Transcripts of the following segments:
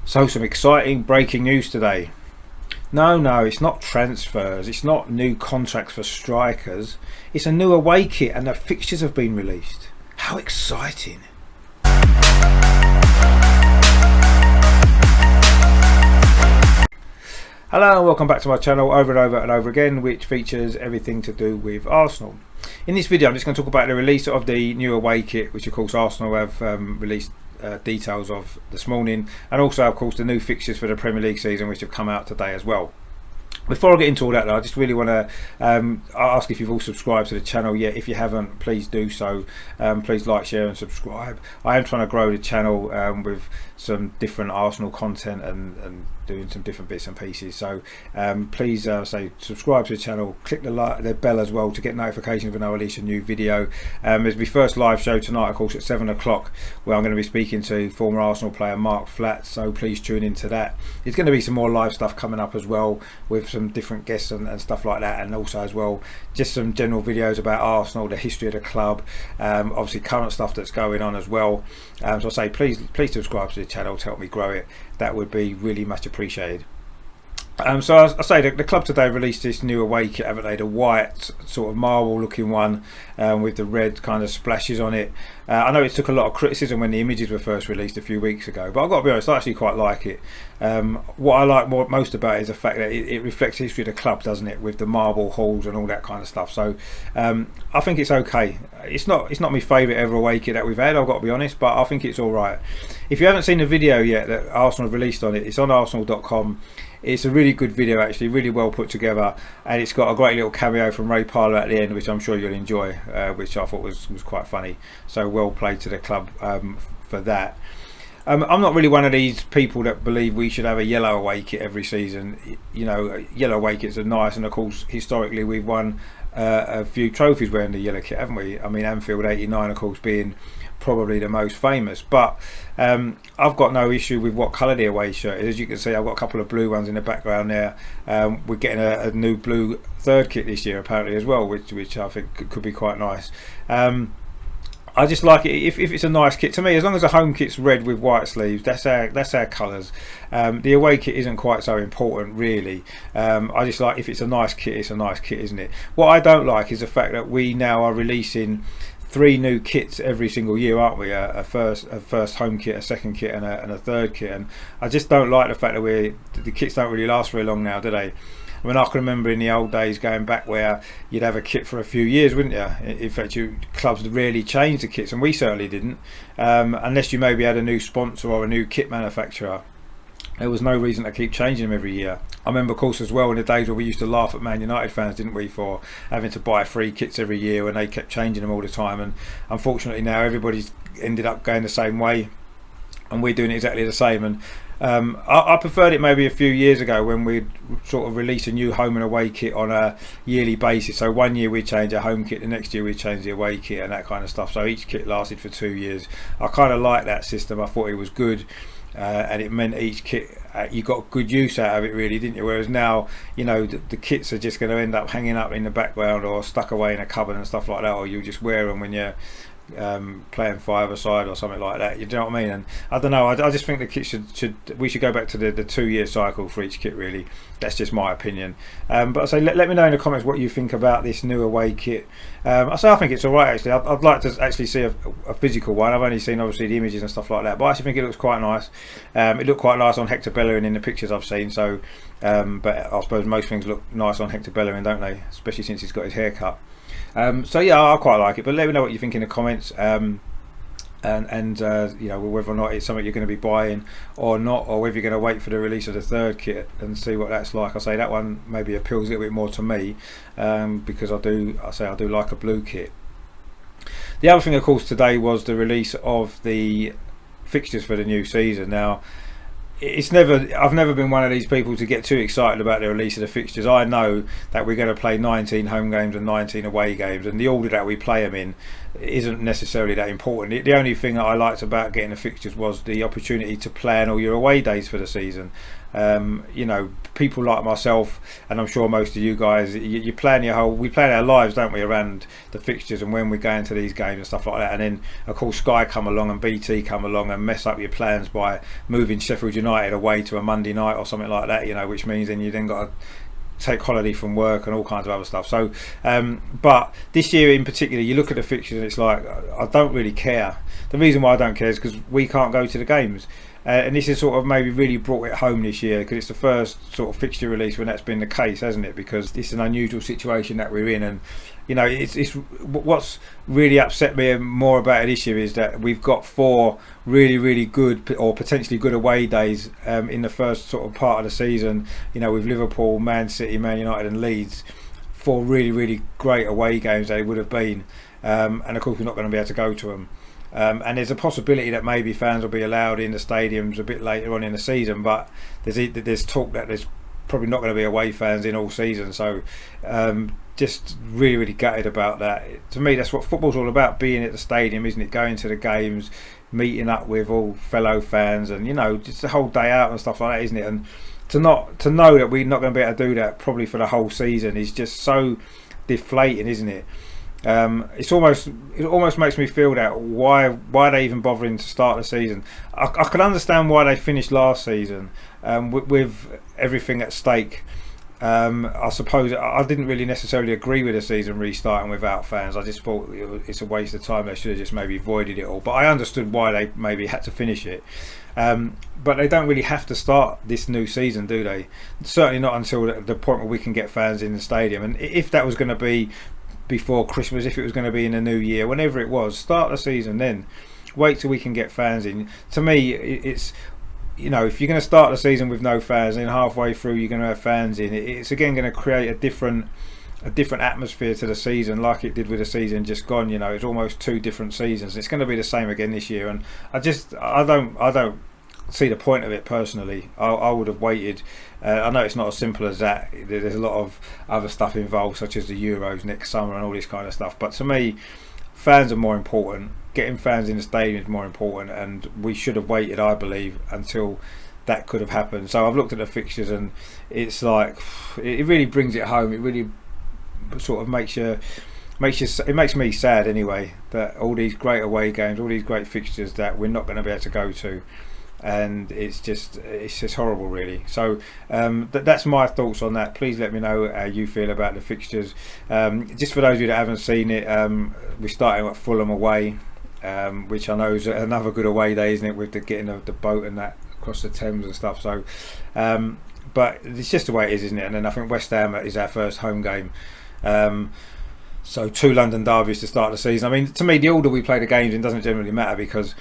So some exciting breaking news today. No, it's not transfers, it's not new contracts for strikers, it's a new away kit and the fixtures have been released. How exciting. Hello and welcome back to my channel over and over and over again, which features everything to do with Arsenal. In this video I'm just going to talk about the release of the new away kit, which of course Arsenal have released details of this morning, and also of course the new fixtures for the Premier League season, which have come out today as well. Before I get into all that though, I just really want to ask if you've all subscribed to the channel yet. If you haven't, please do so. Please like, share and subscribe. I am trying to grow the channel with some different Arsenal content and doing some different bits and pieces, so please say subscribe to the channel, click the bell as well to get notifications when I release a new video. There's my first live show tonight, of course, at 7 o'clock, where I'm going to be speaking to former Arsenal player Mark Flatt, so please tune into that. There's going to be some more live stuff coming up as well, with some different guests and stuff like that, and also as well just some general videos about Arsenal, the history of the club, obviously current stuff that's going on as well. So I say please subscribe to the channel to help me grow it. That would be really much appreciated. So I say the club today released this new away kit, haven't they? The white sort of marble looking one with the red kind of splashes on it. I know it took a lot of criticism when the images were first released a few weeks ago, but I've got to be honest, I actually quite like it. What I like most about it is the fact that it reflects the history of the club, doesn't it, with the marble halls and all that kind of stuff. So I think it's okay. It's not my favourite ever away kit that we've had, I've got to be honest, but I think it's alright. If you haven't seen the video yet that Arsenal released on it, it's on arsenal.com. It's a really good video, actually, really well put together, and it's got a great little cameo from Ray Parlour at the end, which I'm sure you'll enjoy, which I thought was quite funny. So well played to the club for that. I'm not really one of these people that believe we should have a yellow away kit every season. You know, yellow away kits are nice, and of course historically we've won a few trophies wearing the yellow kit, haven't we? I mean, Anfield '89 of course being probably the most famous, but I've got no issue with what colour the away shirt is. As you can see, I've got a couple of blue ones in the background there. We're getting a new blue third kit this year apparently as well, which I think could be quite nice. I just like it if it's a nice kit. To me, as long as the home kit's red with white sleeves, that's our colours. The away kit isn't quite so important really. I just like, if it's a nice kit, it's a nice kit, isn't it? What I don't like is the fact that we now are releasing 3 new kits every single year, aren't we? A first home kit, a second kit and a third kit, and I just don't like the fact that the kits don't really last very long now, do they? I mean, I can remember in the old days going back where you'd have a kit for a few years, wouldn't you? In fact, clubs rarely changed the kits, and we certainly didn't, unless you maybe had a new sponsor or a new kit manufacturer. There was no reason to keep changing them every year. I remember, of course, as well in the days where we used to laugh at Man United fans, didn't we, for having to buy 3 kits every year when they kept changing them all the time. And unfortunately now everybody's ended up going the same way, and we're doing exactly the same. And I preferred it maybe a few years ago when we'd sort of release a new home and away kit on a yearly basis. So one year we'd change a home kit, the next year we'd change the away kit and that kind of stuff. So each kit lasted for 2 years. I kind of liked that system. I thought it was good. And it meant each kit you got good use out of it really, didn't you? Whereas now, you know, the kits are just going to end up hanging up in the background or stuck away in a cupboard and stuff like that, or you just wear them when you're playing five-a-side or something like that. You know what I mean? And I don't know, I just think the kit we should go back to the 2-year cycle for each kit really. That's just my opinion. But I say let me know in the comments what you think about this new away kit. I think it's alright actually. I'd like to actually see a physical one. I've only seen obviously the images and stuff like that, but I actually think it looks quite nice. It looked quite nice on Hector Bellerin in the pictures I've seen, so but I suppose most things look nice on Hector Bellerin, don't they, especially since he's got his hair cut. So yeah, I quite like it, but let me know what you think in the comments, and you know, whether or not it's something you're going to be buying or not, or whether you're going to wait for the release of the third kit and see what that's like. I say that one maybe appeals a little bit more to me, because I do like a blue kit. The other thing, of course, today was the release of the fixtures for the new season. Now, I've never been one of these people to get too excited about the release of the fixtures. I know that we're going to play 19 home games and 19 away games, and the order that we play them in, isn't necessarily that important. The only thing that I liked about getting the fixtures was the opportunity to plan all your away days for the season. You know, people like myself, and I'm sure most of you guys, you plan we plan our lives, don't we, around the fixtures and when we go into these games and stuff like that. And then of course Sky come along and BT come along and mess up your plans by moving Sheffield United away to a Monday night or something like that, you know, which means then you then got to take holiday from work and all kinds of other stuff. So but this year in particular, you look at the fixtures and it's like, I don't really care. The reason why I don't care is because we can't go to the games. And this has sort of maybe really brought it home this year, because it's the first sort of fixture release when that's been the case, hasn't it? Because it's an unusual situation that we're in, and you know, it's what's really upset me more about it this year is that we've got 4 really good or potentially good away days in the first sort of part of the season. You know, with Liverpool, Man City, Man United, and Leeds, 4 really great away games they would have been, and of course we're not going to be able to go to them. And there's a possibility that maybe fans will be allowed in the stadiums a bit later on in the season, but there's talk that there's probably not going to be away fans in all season. So just really gutted about that. To me, that's what football's all about, being at the stadium, isn't it? Going to the games, meeting up with all fellow fans, and you know, just the whole day out and stuff like that, isn't it? And to know that we're not going to be able to do that probably for the whole season is just so deflating, isn't it? It almost makes me feel that why are they even bothering to start the season? I can understand why they finished last season with everything at stake. I suppose I didn't really necessarily agree with the season restarting without fans. I just thought it's a waste of time. They should have just maybe avoided it all. But I understood why they maybe had to finish it. But they don't really have to start this new season, do they? Certainly not until the point where we can get fans in the stadium. And if that was going to be before Christmas, if it was going to be in the new year, whenever it was, start the season then. Wait till we can get fans in. To me, it's, you know, if you're going to start the season with no fans, and halfway through you're going to have fans in, it's again going to create a different atmosphere to the season, like it did with the season just gone. You know, it's almost 2 different seasons. It's going to be the same again this year, and I don't see the point of it personally. I would have waited. I know it's not as simple as that. There's a lot of other stuff involved, such as the Euros next summer and all this kind of stuff. But to me, fans are more important. Getting fans in the stadium is more important, and we should have waited, I believe, until that could have happened. So I've looked at the fixtures, and it's like, it really brings it home. It really sort of it makes me sad anyway, that all these great away games, all these great fixtures that we're not going to be able to go to. And it's just horrible, really. So that's my thoughts on that. Please let me know how you feel about the fixtures. Just for those of you that haven't seen it, we're starting at Fulham away, which I know is another good away day, isn't it, with getting the boat and that across the Thames and stuff. So but it's just the way it is, isn't it? And then I think West Ham is our first home game. So 2 London derbies to start the season. I mean, to me, the order we play the games in doesn't generally matter, because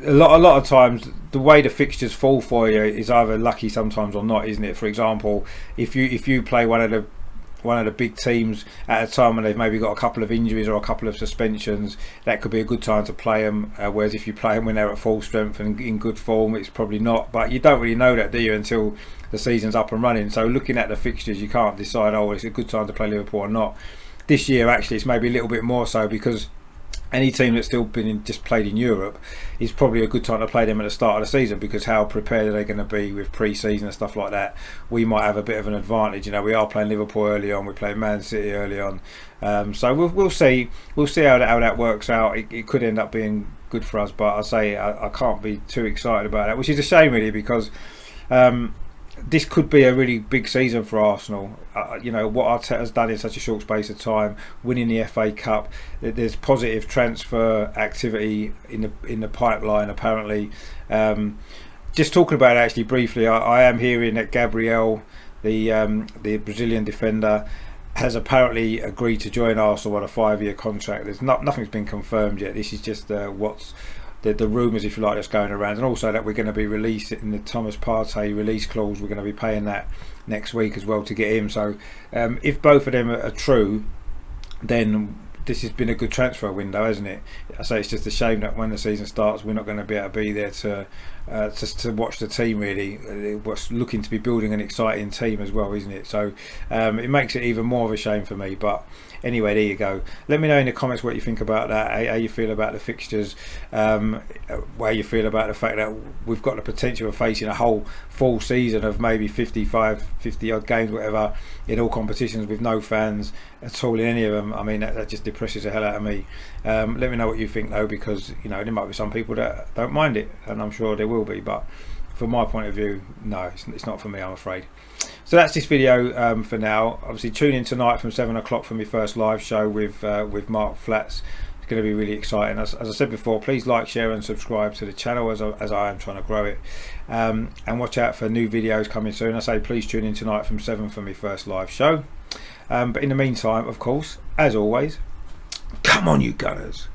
a lot of times the way the fixtures fall for you is either lucky sometimes or not, isn't it? For example, if you play one of the big teams at a time when they've maybe got a couple of injuries or a couple of suspensions, that could be a good time to play them, whereas if you play them when they're at full strength and in good form, it's probably not. But you don't really know that, do you, until the season's up and running. So looking at the fixtures, you can't decide, oh, it's a good time to play Liverpool or not. This year actually it's maybe a little bit more so, because any team that's still just played in Europe is probably a good time to play them at the start of the season, because how prepared are they going to be with pre-season and stuff like that? We might have a bit of an advantage. You know, we are playing Liverpool early on, we play Man City early on, so we'll see how that works out. It could end up being good for us, but I can't be too excited about that, which is a shame really, because this could be a really big season for Arsenal. You know, what Arteta's done in such a short space of time, winning the FA Cup. There's positive transfer activity in the pipeline apparently. Just talking about it actually briefly, I am hearing that Gabriel, the Brazilian defender, has apparently agreed to join Arsenal on a 5-year contract. Nothing's been confirmed yet. This is just what's the rumours, if you like, that's going around, and also that we're going to be released in the Thomas Partey release clause. We're going to be paying that next week as well to get him. So if both of them are true, then this has been a good transfer window, hasn't it? I say it's just a shame that when the season starts we're not going to be able to be there to just to watch the team really. What's looking to be building an exciting team as well, isn't it? So it makes it even more of a shame for me. But anyway, there you go. Let me know in the comments what you think about that, how you feel about the fixtures, where you feel about the fact that we've got the potential of facing a whole full season of maybe 50 odd games, whatever, in all competitions with no fans at all in any of them. I mean, that just depresses the hell out of me. Let me know what you think though, because you know there might be some people that don't mind it, and I'm sure there will be, but from my point of view, no, it's not for me, I'm afraid. So that's this video for now. Obviously tune in tonight from 7 o'clock for my first live show with Mark Flats. It's going to be really exciting. As I said before, please like, share and subscribe to the channel as I am trying to grow it, and watch out for new videos coming soon. I say please tune in tonight from 7 for my first live show, but in the meantime, of course, as always, come on you Gunners.